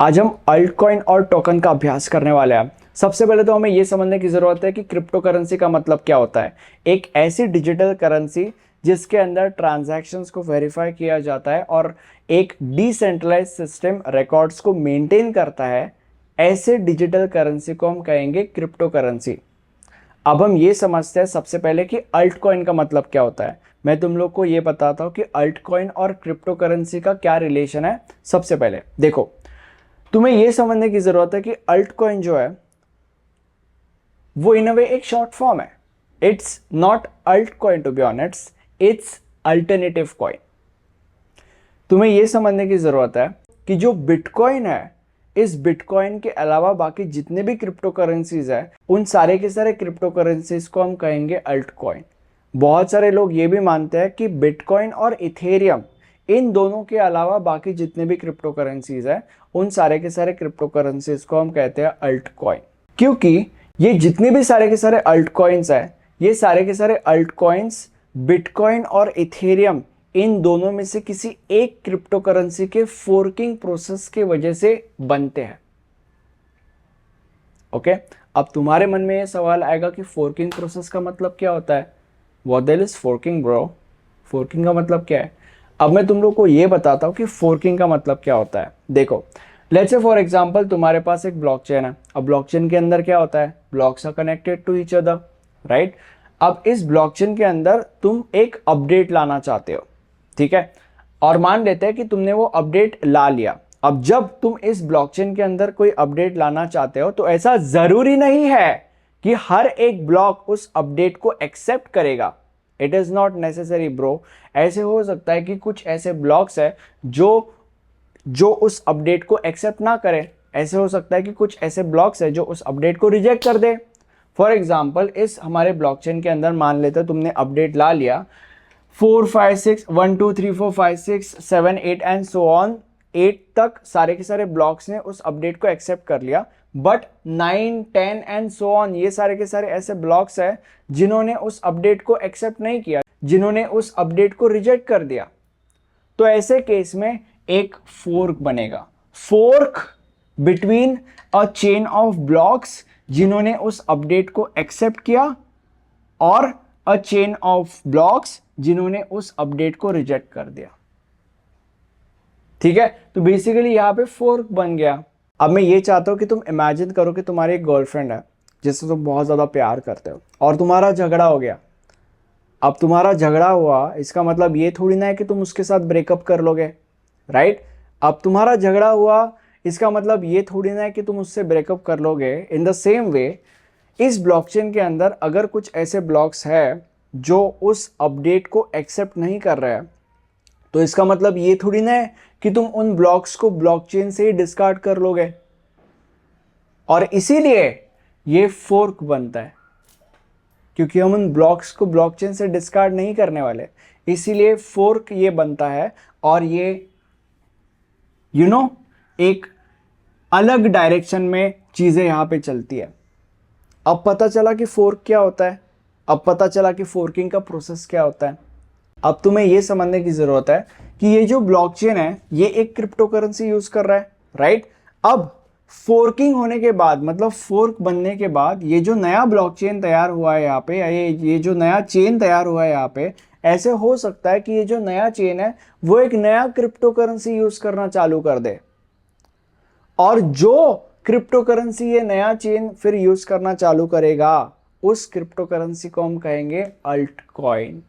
आज हम alt coin और टोकन का अभ्यास करने वाले हैं। सबसे पहले तो हमें यह समझने की जरूरत है कि क्रिप्टो करेंसी का मतलब क्या होता है। एक ऐसी डिजिटल करेंसी जिसके अंदर ट्रांजैक्शंस को वेरीफाई किया जाता है और एक डिसेंट्रलाइज्ड सिस्टम रिकॉर्ड्स को मेंटेन करता है, ऐसे डिजिटल करेंसी को हम कहेंगे क्रिप्टो करेंसी। अब हम ये समझते हैं सबसे पहले कि अल्ट कॉइन का मतलब क्या होता है। मैं तुम लोग को ये बताता हूँ कि अल्ट कॉइन और क्रिप्टो करेंसी का क्या रिलेशन है। सबसे पहले देखो, तुम्हें यह समझने की जरूरत है कि अल्ट कॉइन जो है वो इन अ वे एक शॉर्ट फॉर्म है। It's not alt coin to be honest, it's alternative coin. तुम्हें यह समझने की जरूरत है कि जो बिटकॉइन है, इस बिटकॉइन के अलावा बाकी जितने भी क्रिप्टो करेंसीज है, उन सारे के सारे क्रिप्टो करेंसीज को हम कहेंगे अल्ट कॉइन। बहुत सारे लोग ये भी मानते हैं कि बिटकॉइन और इथेरियम, इन दोनों के अलावा बाकी जितने भी क्रिप्टो करेंसीज है, उन सारे के सारे क्रिप्टो करेंसीज को हम कहते हैं अल्ट कॉइन। क्योंकि ये जितने भी सारे के सारे अल्ट कॉइन्स है, ये सारे के सारे अल्ट कॉइन्स बिटकॉइन और इथेरियम, इन दोनों में से किसी एक क्रिप्टो करेंसी के फोर्किंग प्रोसेस के वजह से बनते हैं। ओके, अब तुम्हारे मन में यह सवाल आएगा कि फोर्किंग प्रोसेस का मतलब क्या होता है। What the hell is forking bro? Forking का मतलब क्या है? अब मैं तुम लोग को ये बताता हूँ कि फोर्किंग का मतलब क्या होता है। देखो, लेट्स से फॉर एग्जांपल तुम्हारे पास एक ब्लॉकचेन है। अब ब्लॉकचेन के अंदर क्या होता है? Blocks are connected to each other, right. अब इस ब्लॉकचेन के अंदर तुम एक अपडेट लाना चाहते हो, ठीक है, और मान लेते हैं कि तुमने वो अपडेट ला लिया। अब जब तुम इस ब्लॉकचेन के अंदर कोई अपडेट लाना चाहते हो, तो ऐसा जरूरी नहीं है कि हर एक ब्लॉक उस अपडेट को एक्सेप्ट करेगा। It is not necessary bro. ऐसे हो सकता है कि कुछ ऐसे ब्लॉक्स है जो उस अपडेट को एक्सेप्ट ना करें। ऐसे हो सकता है कि कुछ ऐसे ब्लॉक्स है जो उस अपडेट को रिजेक्ट कर दे। फॉर एग्जांपल, इस हमारे ब्लॉकचेन के अंदर मान लेते तुमने अपडेट ला लिया 4 5 6 1 2 3 4 5 6 7 8 एंड सो ऑन 8 तक सारे के सारे ब्लॉक्स ने उस अपडेट को एक्सेप्ट कर लिया। बट 9 10 एंड सो ऑन, ये सारे के सारे ऐसे ब्लॉक्स है जिन्होंने उस अपडेट को एक्सेप्ट नहीं किया, जिन्होंने उस अपडेट को रिजेक्ट कर दिया। तो ऐसे केस में एक फोर्क बनेगा। Fork between a chain of blocks जिन्होंने उस अपडेट को एक्सेप्ट किया और अ चेन ऑफ ब्लॉक्स जिन्होंने उस अपडेट को रिजेक्ट कर दिया। ठीक है, तो बेसिकली यहां पे फोर्क बन गया। अब मैं ये चाहता हूं कि तुम इमेजिन करो कि तुम्हारी एक गर्लफ्रेंड है जिससे तुम बहुत ज्यादा प्यार करते हो और तुम्हारा झगड़ा हो गया। अब तुम्हारा झगड़ा हुआ, इसका मतलब ये थोड़ी ना है कि तुम उसके साथ ब्रेकअप कर लोगे, राइट। अब तुम्हारा झगड़ा हुआ, इसका मतलब ये थोड़ी ना है कि तुम उससे ब्रेकअप कर लोगे। इन द सेम वे, इस ब्लॉकचेन के अंदर अगर कुछ ऐसे ब्लॉक्स है जो उस अपडेट को एक्सेप्ट नहीं कर रहे हैं, तो इसका मतलब ये थोड़ी ना है कि तुम उन ब्लॉक्स को ब्लॉकचेन से ही डिस्कार्ड कर लोगे। और इसीलिए ये फोर्क बनता है, क्योंकि हम उन ब्लॉक्स को ब्लॉकचेन से डिस्कार्ड नहीं करने वाले, इसीलिए फोर्क ये बनता है। और ये एक अलग डायरेक्शन में चीजें यहां पे चलती है। अब पता चला कि फोर्क क्या होता है, अब पता चला कि फोर्किंग का प्रोसेस क्या होता है। अब तुम्हें यह समझने की जरूरत है कि ये जो ब्लॉकचेन है ये एक क्रिप्टो करेंसी यूज कर रहा है, राइट। अब फोर्किंग होने के बाद, मतलब फोर्क बनने के बाद, ये जो नया ब्लॉकचेन तैयार हुआ है यहाँ पे, ये जो नया चेन तैयार हुआ है यहाँ पे, ऐसे हो सकता है कि ये जो नया चेन है वो एक नया क्रिप्टो करेंसी यूज करना चालू कर दे। और जो क्रिप्टो करेंसी ये नया चेन फिर यूज करना चालू करेगा, उस क्रिप्टो करेंसी को हम कहेंगे अल्ट कॉइन।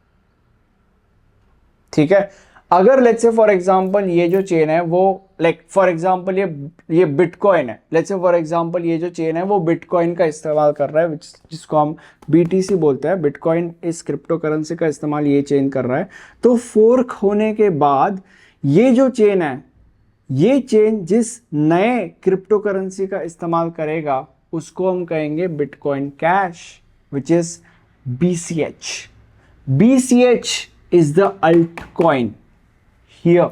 ठीक है, अगर लेट्स से फॉर एग्जांपल ये जो चेन है वो फॉर एग्जांपल ये बिटकॉइन है। लेट्स से फॉर एग्जांपल ये जो चेन है वो बिटकॉइन का इस्तेमाल कर रहा है, जिसको हम बीटीसी बोलते हैं। बिटकॉइन इस क्रिप्टो करेंसी का इस्तेमाल ये चेन कर रहा है। तो फोर्क होने के बाद ये जो चेन है, ये चेन जिस नए क्रिप्टो करेंसी का इस्तेमाल करेगा उसको हम कहेंगे bitcoin cash, which is BCH। BCH is the altcoin here।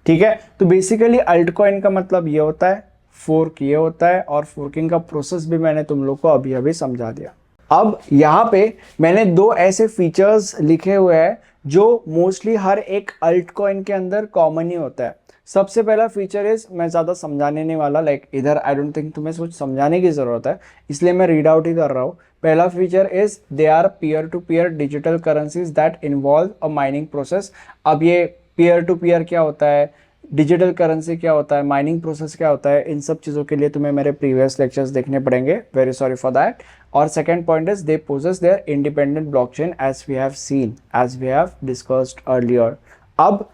ठीक है, तो बेसिकली अल्टकॉइन का मतलब ये होता है, फोर्क ये होता है, और फोर्किंग का प्रोसेस भी मैंने तुम लोग को अभी अभी समझा दिया। अब यहाँ पे मैंने दो ऐसे फीचर्स लिखे हुए हैं जो मोस्टली हर एक अल्टकॉइन के अंदर कॉमन ही होता है। सबसे पहला फीचर इज, मैं ज़्यादा समझाने नहीं वाला, लाइक इधर आई डोंट थिंक तुम्हें कुछ समझाने की ज़रूरत है, इसलिए मैं रीड आउट ही कर रहा हूँ। पहला feature is they are peer to peer digital currencies that involve a mining process. अब ये पीयर टू पीयर क्या होता है, डिजिटल करेंसी क्या होता है, माइनिंग प्रोसेस क्या होता है, इन सब चीज़ों के लिए तुम्हें मेरे प्रीवियस लेक्चर्स देखने पड़ेंगे, वेरी सॉरी फॉर दैट। और second point is they possess their independent blockchain as we have seen, as we have discussed earlier. अब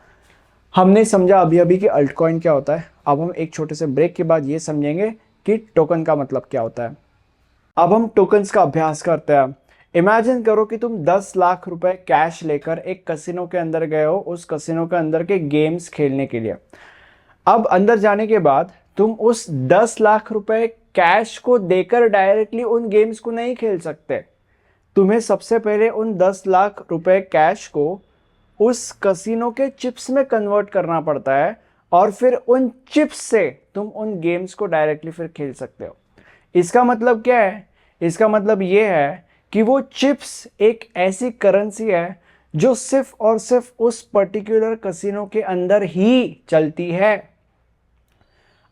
हमने समझा अभी अभी कि अल्टकॉइन क्या होता है, अब हम एक छोटे से ब्रेक के बाद ये समझेंगे कि टोकन का मतलब क्या होता है। अब हम टोकन्स का अभ्यास करते हैं। इमेजिन करो कि तुम 10 लाख रुपए कैश लेकर एक कसिनो के अंदर गए हो, उस कसिनो के अंदर के गेम्स खेलने के लिए। अब अंदर जाने के बाद तुम उस 10 लाख रुपए कैश को देकर डायरेक्टली उन गेम्स को नहीं खेल सकते। तुम्हें सबसे पहले उन 10 लाख रुपए कैश को उस कसिनो के चिप्स में कन्वर्ट करना पड़ता है, और फिर उन चिप्स से तुम उन गेम्स को डायरेक्टली फिर खेल सकते हो। इसका मतलब क्या है? इसका मतलब ये है कि वो चिप्स एक ऐसी करेंसी है जो सिर्फ और सिर्फ उस पर्टिकुलर कसिनो के अंदर ही चलती है।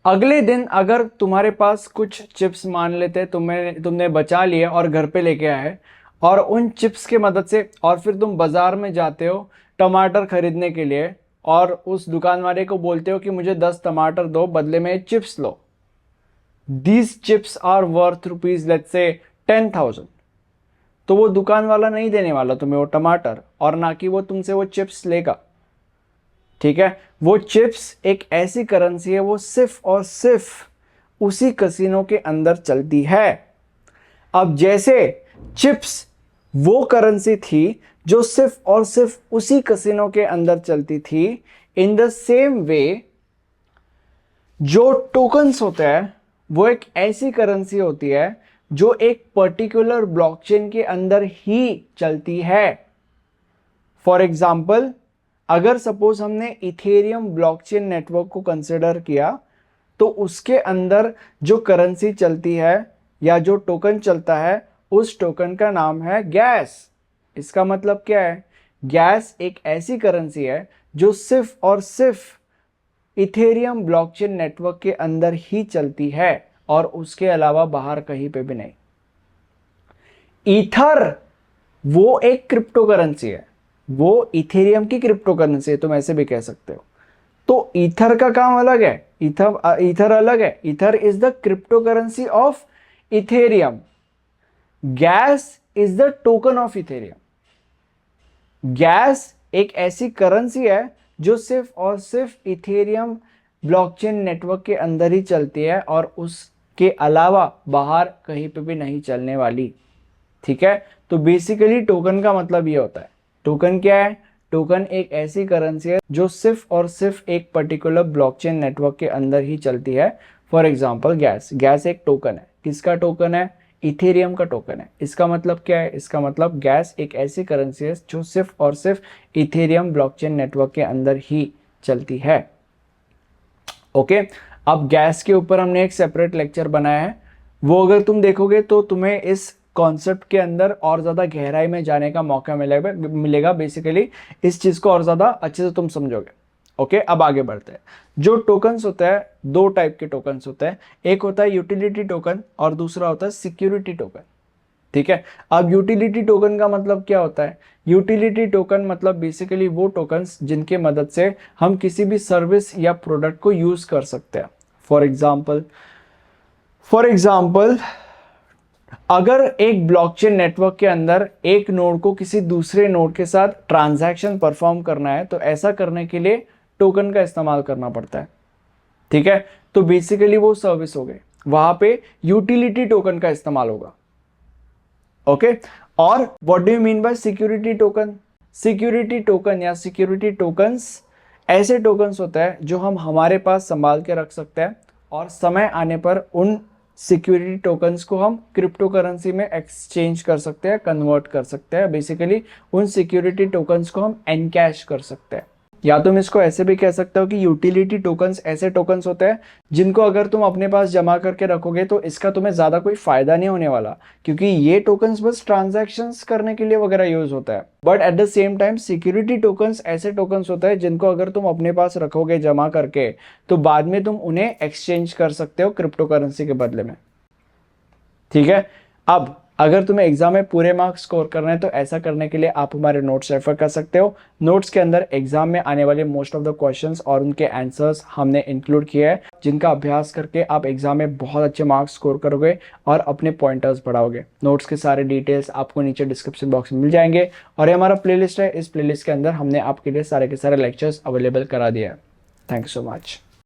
अगले दिन अगर तुम्हारे पास कुछ चिप्स, मान लेते तुमने बचा लिए और घर पे लेके आए, और उन चिप्स के मदद से, और फिर तुम बाजार में जाते हो टमाटर खरीदने के लिए, और उस दुकान वाले को बोलते हो कि मुझे 10 टमाटर दो, बदले में चिप्स लो। These chips are worth rupees let's say 10,000। तो वो दुकान वाला नहीं देने वाला तुम्हें वो टमाटर, और ना कि वो तुमसे वो चिप्स लेगा। ठीक है, वो चिप्स एक ऐसी करेंसी है, वो सिर्फ और सिर्फ उसी कसिनो के अंदर चलती है। अब जैसे चिप्स वो करेंसी थी जो सिर्फ और सिर्फ उसी कसिनो के अंदर चलती थी, इन द सेम वे जो टोकन्स होते हैं वो एक ऐसी करेंसी होती है जो एक पर्टिकुलर ब्लॉकचेन के अंदर ही चलती है। फॉर एग्जाम्पल, अगर सपोज हमने इथेरियम ब्लॉकचेन नेटवर्क को कंसिडर किया, तो उसके अंदर जो करेंसी चलती है या जो टोकन चलता है, उस टोकन का नाम है गैस। इसका मतलब क्या है? गैस एक ऐसी करेंसी है जो सिर्फ और सिर्फ इथेरियम ब्लॉकचेन नेटवर्क के अंदर ही चलती है, और उसके अलावा बाहर कहीं पे भी नहीं। ईथर वो एक क्रिप्टो करेंसी है, वो इथेरियम की क्रिप्टो करेंसी है, तुम ऐसे भी कह सकते हो। तो ईथर का काम अलग है, ईथर अलग है। Ether is the crypto currency of Ethereum. Gas is the token of Ethereum. Gas एक ऐसी करेंसी है जो सिर्फ और सिर्फ इथेरियम ब्लॉकचेन नेटवर्क के अंदर ही चलती है, और उसके अलावा बाहर कहीं पे भी नहीं चलने वाली। ठीक है, तो बेसिकली टोकन का मतलब ये होता है। टोकन क्या है? टोकन एक ऐसी करेंसी है जो सिर्फ और सिर्फ एक पर्टिकुलर ब्लॉकचेन नेटवर्क के अंदर ही चलती है। फॉर एग्जांपल गैस एक टोकन है। किसका टोकन है? इथेरियम का टोकन है। इसका मतलब क्या है? इसका मतलब गैस एक ऐसी करेंसी है जो सिर्फ और सिर्फ इथेरियम ब्लॉकचेन नेटवर्क के अंदर ही चलती है। ओके, अब गैस के ऊपर हमने एक सेपरेट लेक्चर बनाया है, वो अगर तुम देखोगे तो तुम्हें इस कॉन्सेप्ट के अंदर और ज़्यादा गहराई में जाने का मौका मिलेगा। बेसिकली इस चीज़ को और ज़्यादा अच्छे से तुम समझोगे। ओके, अब आगे बढ़ते हैं। जो टोकन्स होता है, दो टाइप के टोकन्स होते हैं। एक होता है यूटिलिटी टोकन और दूसरा होता है सिक्योरिटी टोकन। ठीक है, अब यूटिलिटी टोकन का मतलब क्या होता है? यूटिलिटी टोकन मतलब बेसिकली वो टोकन्स जिनके मदद से हम किसी भी सर्विस या प्रोडक्ट को यूज कर सकते हैं। फॉर एग्जाम्पल अगर एक ब्लॉकचेन नेटवर्क के अंदर एक नोड को किसी दूसरे नोड के साथ ट्रांजैक्शन परफॉर्म करना है, तो ऐसा करने के लिए टोकन का इस्तेमाल करना पड़ता है। ठीक है, तो बेसिकली वो सर्विस हो गई, वहां पे यूटिलिटी टोकन का इस्तेमाल होगा। ओके, और what do you mean by security token? Security token या सिक्योरिटी टोकन्स ऐसे टोकन्स होते हैं जो हम हमारे पास संभाल के रख सकते हैं, और समय आने पर उन सिक्योरिटी टोकन्स को हम क्रिप्टो करेंसी में एक्सचेंज कर सकते हैं, कन्वर्ट कर सकते हैं। बेसिकली उन सिक्योरिटी टोकन्स को हम एनकैश कर सकते हैं, या तुम इसको ऐसे भी कह सकते हो कि यूटिलिटी टोकन्स ऐसे टोकन्स होते हैं जिनको अगर तुम अपने पास जमा करके रखोगे तो इसका तुम्हें ज़्यादा कोई फायदा नहीं होने वाला, क्योंकि ये टोकन्स बस ट्रांजैक्शंस करने के लिए वगैरह यूज होता है। But at the same time security tokens ऐसे टोकन्स होते हैं जिनको अगर तुम अपने पास रखोगे जमा करके तो बाद में तुम उन्हें एक्सचेंज कर सकते हो क्रिप्टो करेंसी के बदले में। ठीक है, अब अगर तुम्हें एग्जाम में पूरे मार्क्स स्कोर करना है तो ऐसा करने के लिए आप हमारे नोट्स रेफर कर सकते हो। नोट्स के अंदर एग्जाम में आने वाले मोस्ट ऑफ द क्वेश्चंस और उनके आंसर्स हमने इंक्लूड किए हैं, जिनका अभ्यास करके आप एग्जाम में बहुत अच्छे मार्क्स स्कोर करोगे और अपने पॉइंटर्स बढ़ाओगे। नोट्स के सारे डिटेल्स आपको नीचे डिस्क्रिप्शन बॉक्स में मिल जाएंगे और ये हमारा प्लेलिस्ट है, इस प्लेलिस्ट के अंदर हमने आपके लिए सारे के सारे लेक्चर्स अवेलेबल करा दिया है। Thank you so much.